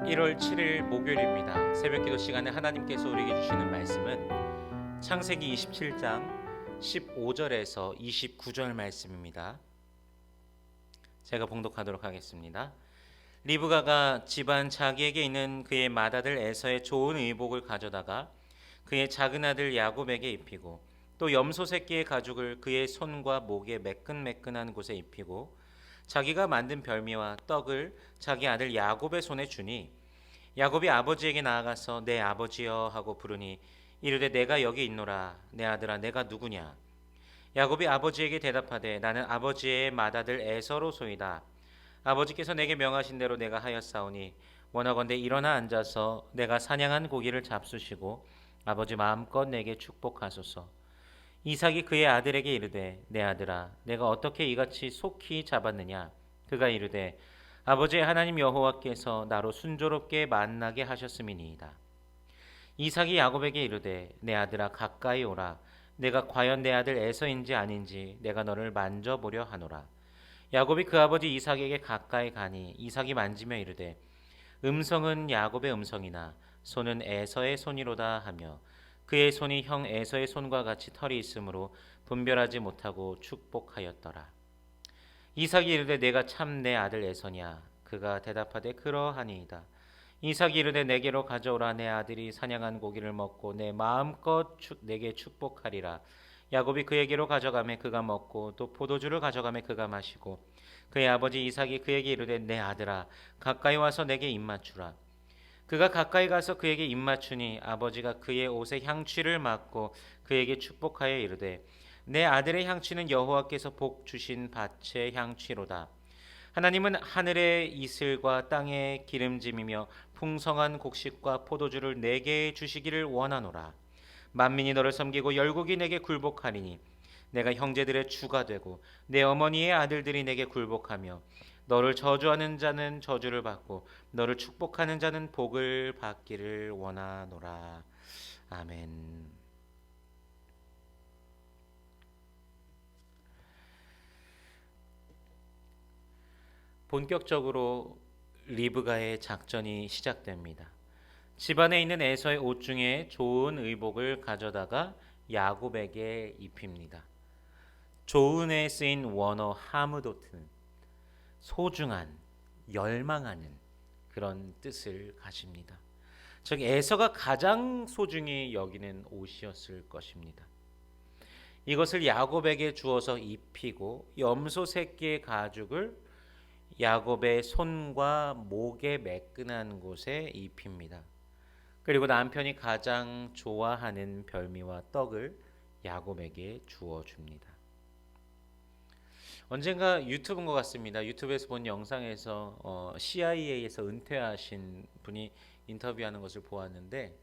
1월 7일 목요일입니다. 새벽기도 시간에 하나님께서 우리에게 주시는 말씀은 창세기 27장 15절에서 29절 말씀입니다. 제가 봉독하도록 하겠습니다. 리브가가 집안 자기에게 있는 그의 맏아들 에서의 좋은 의복을 가져다가 그의 작은 아들 야곱에게 입히고 또 염소 새끼의 가죽을 그의 손과 목에 매끈매끈한 곳에 입히고 자기가 만든 별미와 떡을 자기 아들 야곱의 손에 주니 야곱이 아버지에게 나아가서 내 아버지여 하고 부르니 이르되 내가 여기 있노라. 내 아들아 내가 누구냐. 야곱이 아버지에게 대답하되 나는 아버지의 맏아들 에서로소이다. 아버지께서 내게 명하신 대로 내가 하였사오니 원하건대 일어나 앉아서 내가 사냥한 고기를 잡수시고 아버지 마음껏 내게 축복하소서. 이삭이 그의 아들에게 이르되 내 아들아 내가 어떻게 이같이 속히 잡았느냐. 그가 이르되 아버지의 하나님 여호와께서 나로 순조롭게 만나게 하셨음이니이다. 이삭이 야곱에게 이르되 내 아들아 가까이 오라. 내가 과연 내 아들 에서인지 아닌지 내가 너를 만져보려 하노라. 야곱이 그 아버지 이삭에게 가까이 가니 이삭이 만지며 이르되 음성은 야곱의 음성이나 손은 에서의 손이로다 하며 그의 손이 형 에서의 손과 같이 털이 있으므로 분별하지 못하고 축복하였더라. 이삭이 이르되 내가 참 내 아들 에서냐. 그가 대답하되 그러하니이다. 이삭이 이르되 내게로 가져오라. 내 아들이 사냥한 고기를 먹고 내 마음껏 내게 축복하리라. 야곱이 그에게로 가져가매 그가 먹고 또 포도주를 가져가매 그가 마시고 그의 아버지 이삭이 그에게 이르되 내 아들아 가까이 와서 내게 입맞추라. 그가 가까이 가서 그에게 입맞추니 아버지가 그의 옷에 향취를 맡고 그에게 축복하여 이르되 내 아들의 향취는 여호와께서 복 주신 밭의 향취로다. 하나님은 하늘의 이슬과 땅의 기름짐이며 풍성한 곡식과 포도주를 내게 주시기를 원하노라. 만민이 너를 섬기고 열국이 내게 굴복하리니 내가 형제들의 주가 되고 내 어머니의 아들들이 내게 굴복하며 너를 저주하는 자는 저주를 받고 너를 축복하는 자는 복을 받기를 원하노라. 아멘. 본격적으로 리브가의 작전이 시작됩니다. 집안에 있는 에서의 옷 중에 좋은 의복을 가져다가 야곱에게 입힙니다. 좋은에 쓰인 원어 하무도트는 소중한, 열망하는 그런 뜻을 가집니다. 즉 에서가 가장 소중히 여기는 옷이었을 것입니다. 이것을 야곱에게 주어서 입히고 염소 새끼의 가죽을 야곱의 손과 목에 매끈한 곳에 입힙니다. 그리고 남편이 가장 좋아하는 별미와 떡을 야곱에게 주어 줍니다. 언젠가 유튜브인 것 같습니다. 유튜브에서 본 영상에서 CIA에서 은퇴하신 분이 인터뷰하는 것을 보았는데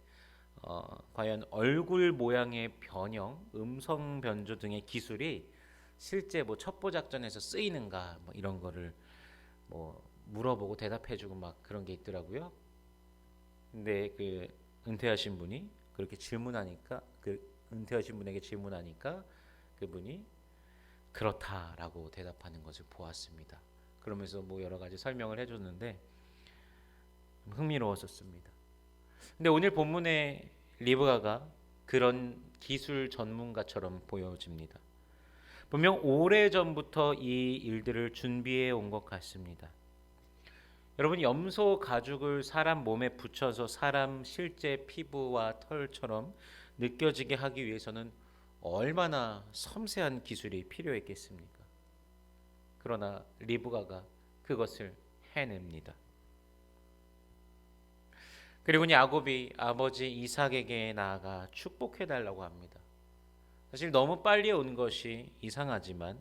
과연 얼굴 모양의 변형, 음성 변조 등의 기술이 실제 첩보 작전에서 쓰이는가 이런 거를 물어보고 대답해주고 막 그런 게 있더라고요. 근데 그 은퇴하신 분이 그렇게 질문하니까 은퇴하신 분에게 질문하니까 그분이 그렇다라고 대답하는 것을 보았습니다. 그러면서 여러 가지 설명을 해줬는데 흥미로웠었습니다. 근데 오늘 본문의 리브가가 그런 기술 전문가처럼 보여집니다. 분명 오래전부터 이 일들을 준비해 온 것 같습니다. 여러분 염소 가죽을 사람 몸에 붙여서 사람 실제 피부와 털처럼 느껴지게 하기 위해서는 얼마나 섬세한 기술이 필요했겠습니까? 그러나 리브가가 그것을 해냅니다. 그리고 야곱이 아버지 이삭에게 나아가 축복해달라고 합니다. 사실 너무 빨리 온 것이 이상하지만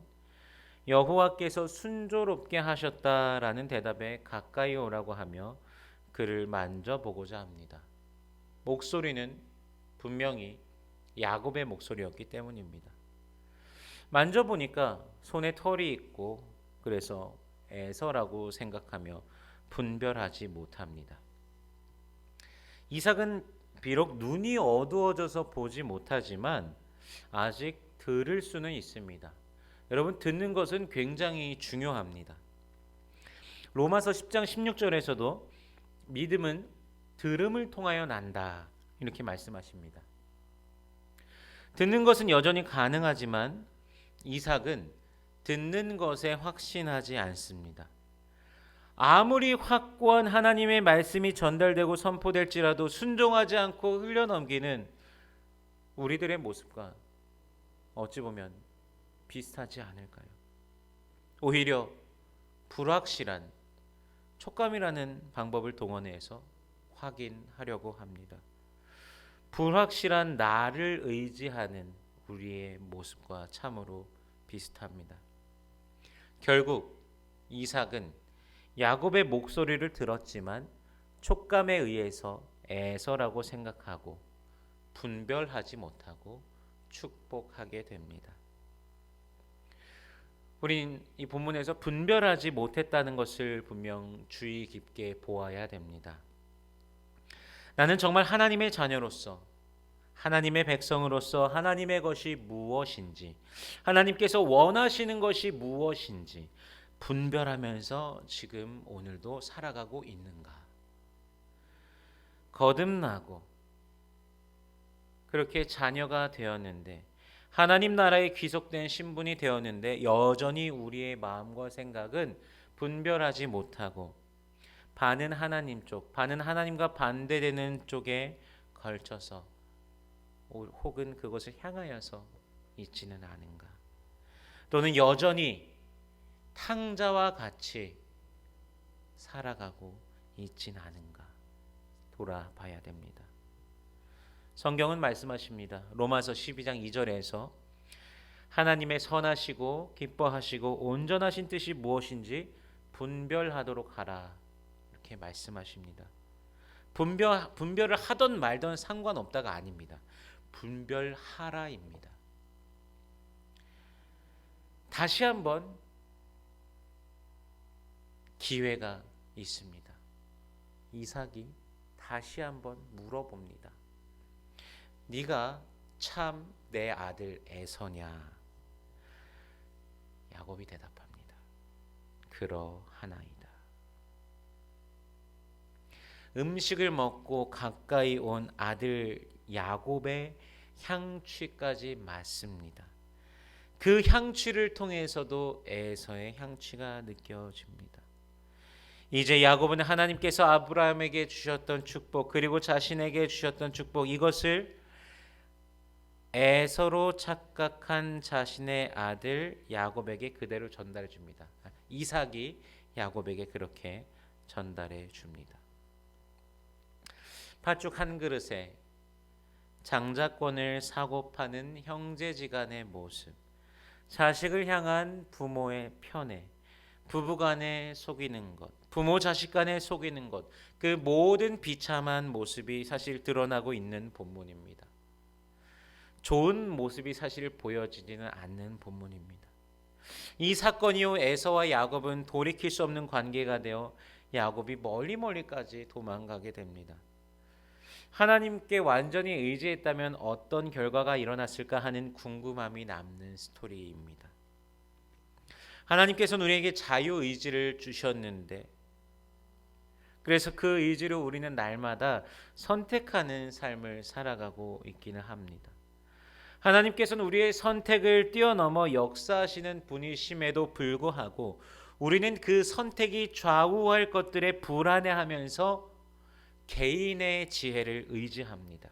여호와께서 순조롭게 하셨다라는 대답에 가까이 오라고 하며 그를 만져보고자 합니다. 목소리는 분명히 야곱의 목소리였기 때문입니다. 만져보니까 손에 털이 있고 그래서 에서라고 생각하며 분별하지 못합니다. 이삭은 비록 눈이 어두워져서 보지 못하지만 아직 들을 수는 있습니다. 여러분 듣는 것은 굉장히 중요합니다. 로마서 10장 16절에서도 믿음은 들음을 통하여 난다. 이렇게 말씀하십니다. 듣는 것은 여전히 가능하지만 이삭은 듣는 것에 확신하지 않습니다. 아무리 확고한 하나님의 말씀이 전달되고 선포될지라도 순종하지 않고 흘려넘기는 우리들의 모습과 어찌 보면 비슷하지 않을까요? 오히려 불확실한 촉감이라는 방법을 동원해서 확인하려고 합니다. 불확실한 나를 의지하는 우리의 모습과 참으로 비슷합니다. 결국 이삭은 야곱의 목소리를 들었지만 촉감에 의해서 에서라고 생각하고 분별하지 못하고 축복하게 됩니다. 우린 이 본문에서 분별하지 못했다는 것을 분명 주의 깊게 보아야 됩니다. 나는 정말 하나님의 자녀로서, 하나님의 백성으로서 하나님의 것이 무엇인지, 하나님께서 원하시는 것이 무엇인지 분별하면서 지금 오늘도 살아가고 있는가? 거듭나고 그렇게 자녀가 되었는데, 하나님 나라에 귀속된 신분이 되었는데 여전히 우리의 마음과 생각은 분별하지 못하고 반은 하나님 쪽, 반은 하나님과 반대되는 쪽에 걸쳐서 혹은 그것을 향하여서 있지는 않은가? 또는 여전히 탕자와 같이 살아가고 있진 않은가? 돌아봐야 됩니다. 성경은 말씀하십니다. 로마서 12장 2절에서 하나님의 선하시고 기뻐하시고 온전하신 뜻이 무엇인지 분별하도록 하라, 이렇게 말씀하십니다. 분별을 하던 말던 상관없다가 아닙니다. 분별하라입니다. 다시 한번 기회가 있습니다. 이삭이 다시 한번 물어봅니다. 네가 참 내 아들 에서냐? 야곱이 대답합니다. 그러하나이다. 음식을 먹고 가까이 온 아들 야곱의 향취까지 맡습니다. 그 향취를 통해서도 에서의 향취가 느껴집니다. 이제 야곱은 하나님께서 아브라함에게 주셨던 축복, 그리고 자신에게 주셨던 축복, 이것을 에서로 착각한 자신의 아들 야곱에게 그대로 전달해 줍니다. 이삭이 야곱에게 그렇게 전달해 줍니다. 팥죽 한 그릇에 장자권을 사고 파는 형제지간의 모습, 자식을 향한 부모의 편애, 부부간에 속이는 것, 부모 자식 간에 속이는 것, 그 모든 비참한 모습이 사실 드러나고 있는 본문입니다. 좋은 모습이 사실 보여지지는 않는 본문입니다. 이 사건 이후 에서와 야곱은 돌이킬 수 없는 관계가 되어 야곱이 멀리까지 도망가게 됩니다. 하나님께 완전히 의지했다면 어떤 결과가 일어났을까 하는 궁금함이 남는 스토리입니다. 하나님께서는 우리에게 자유의지를 주셨는데, 그래서 그 의지로 우리는 날마다 선택하는 삶을 살아가고 있기는 합니다. 하나님께서는 우리의 선택을 뛰어넘어 역사하시는 분이심에도 불구하고 우리는 그 선택이 좌우할 것들에 불안해하면서 개인의 지혜를 의지합니다.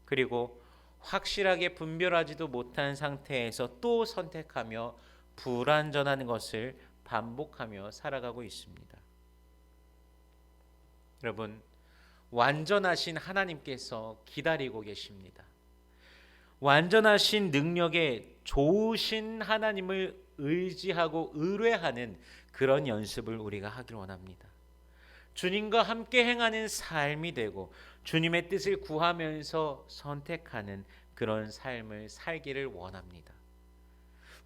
그리고 확실하게 분별하지도 못한 상태에서 또 선택하며 불완전한 것을 반복하며 살아가고 있습니다. 여러분, 완전하신 하나님께서 기다리고 계십니다. 완전하신 능력에 좋으신 하나님을 의지하고 의뢰하는 그런 연습을 우리가 하길 원합니다. 주님과 함께 행하는 삶이 되고 주님의 뜻을 구하면서 선택하는 그런 삶을 살기를 원합니다.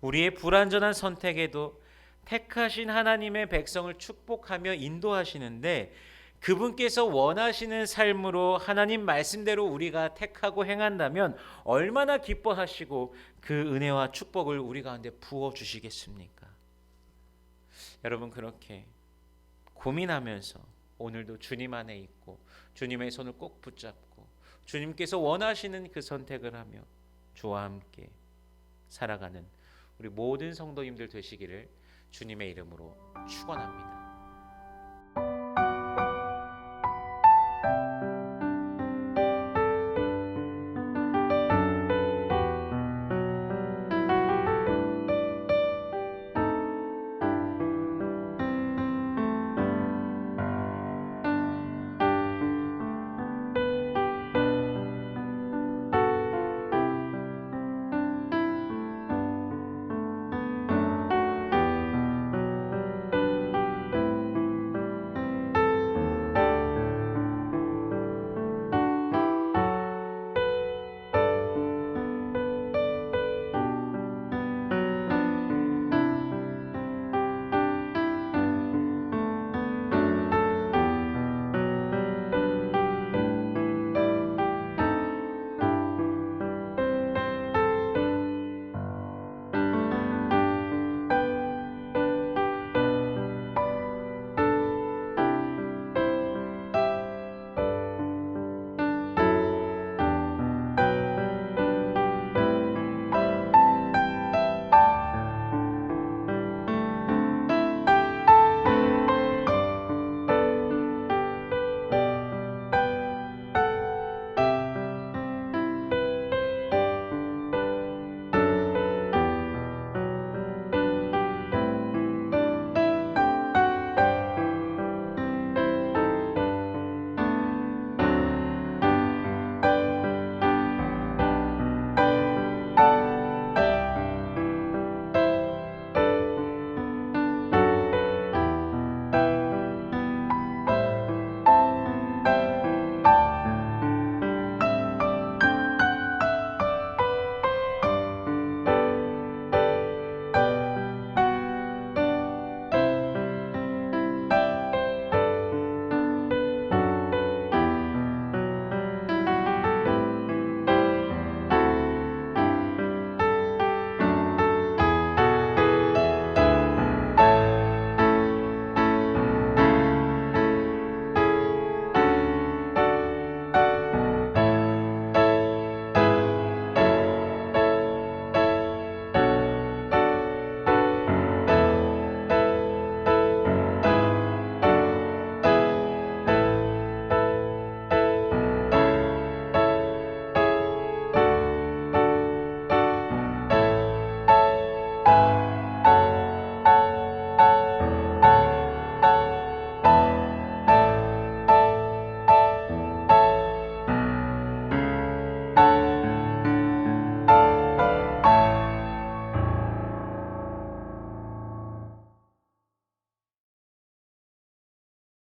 우리의 불완전한 선택에도 택하신 하나님의 백성을 축복하며 인도하시는데, 그분께서 원하시는 삶으로 하나님 말씀대로 우리가 택하고 행한다면 얼마나 기뻐하시고 그 은혜와 축복을 우리 가운데 부어주시겠습니까? 여러분, 그렇게 고민하면서 오늘도 주님 안에 있고 주님의 손을 꼭 붙잡고 주님께서 원하시는 그 선택을 하며 주와 함께 살아가는 우리 모든 성도님들 되시기를 주님의 이름으로 축원합니다.